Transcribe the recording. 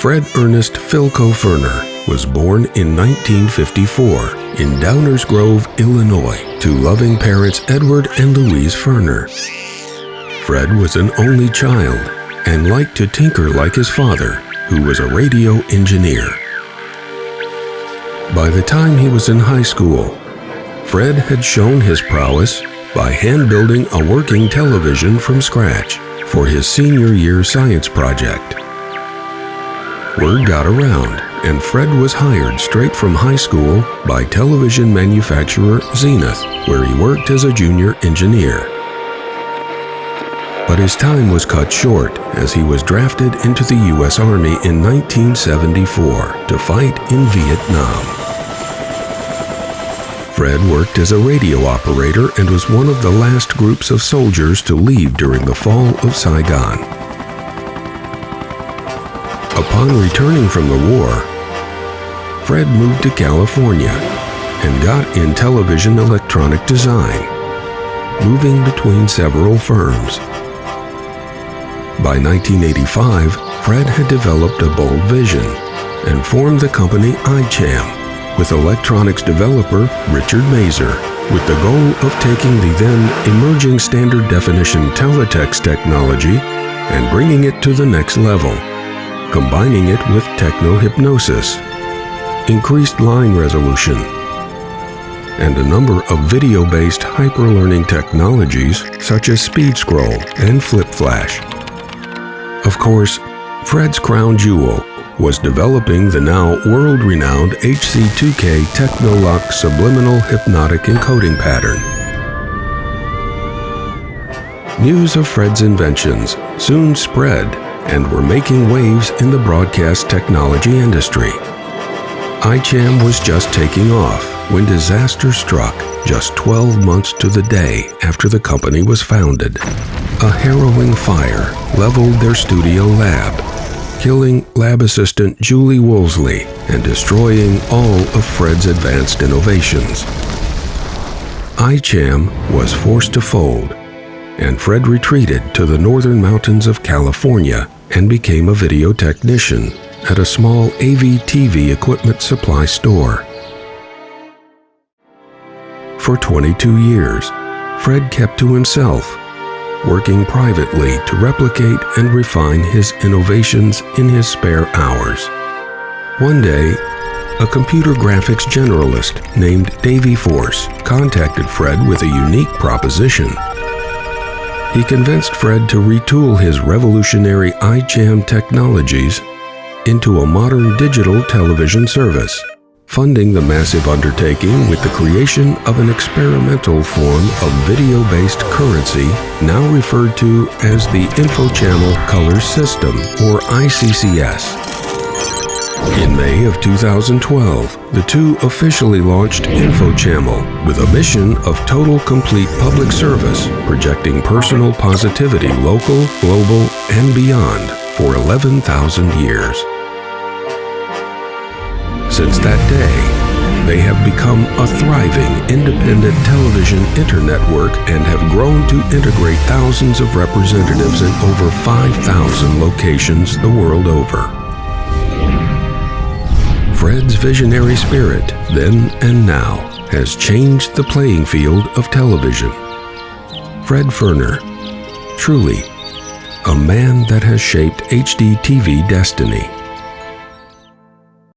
Fred Ernest Philco Furner was born in 1954 in Downers Grove, Illinois, to loving parents Edward and Louise Furner. Fred was an only child and liked to tinker like his father, who was a radio engineer. By the time he was in high school, Fred had shown his prowess by hand-building a working television from scratch for his senior year science project. Word got around, and Fred was hired straight from high school by television manufacturer Zenith, where he worked as a junior engineer. But his time was cut short as he was drafted into the U.S. Army in 1974 to fight in Vietnam. Fred worked as a radio operator and was one of the last groups of soldiers to leave during the fall of Saigon. Upon returning from the war, Fred moved to California and got in television electronic design, moving between several firms. By 1985, Fred had developed a bold vision and formed the company I-CHAM with electronics developer Richard Mazer, with the goal of taking the then emerging standard definition teletext technology and bringing it to the next level, combining it with techno-hypnosis, increased line resolution, and a number of video-based hyper-learning technologies such as speed scroll and flip flash. Of course, Fred's crown jewel was developing the now world-renowned HC2K Technolock subliminal hypnotic encoding pattern. News of Fred's inventions soon spread and were making waves in the broadcast technology industry. I-CHAM was just taking off when disaster struck just 12 months to the day after the company was founded. A harrowing fire leveled their studio lab, killing lab assistant Julie Woolsey and destroying all of Fred's advanced innovations. I-CHAM was forced to fold, and Fred retreated to the northern mountains of California and became a video technician at a small AV/TV equipment supply store. For 22 years, Fred kept to himself, working privately to replicate and refine his innovations in his spare hours. One day, a computer graphics generalist named Davey Force contacted Fred with a unique proposition. He convinced Fred to retool his revolutionary I-CHAM technologies into a modern digital television service, funding the massive undertaking with the creation of an experimental form of video-based currency now referred to as the InfoChammel Color System, or ICCS. In May of 2012, the two officially launched InfoChammel with a mission of total complete public service, projecting personal positivity local, global, and beyond for 11,000 years. Since that day, they have become a thriving independent television internetwork and have grown to integrate thousands of representatives in over 5,000 locations the world over. Fred's visionary spirit, then and now, has changed the playing field of television. Fred Furner, truly a man that has shaped Hdtv destiny.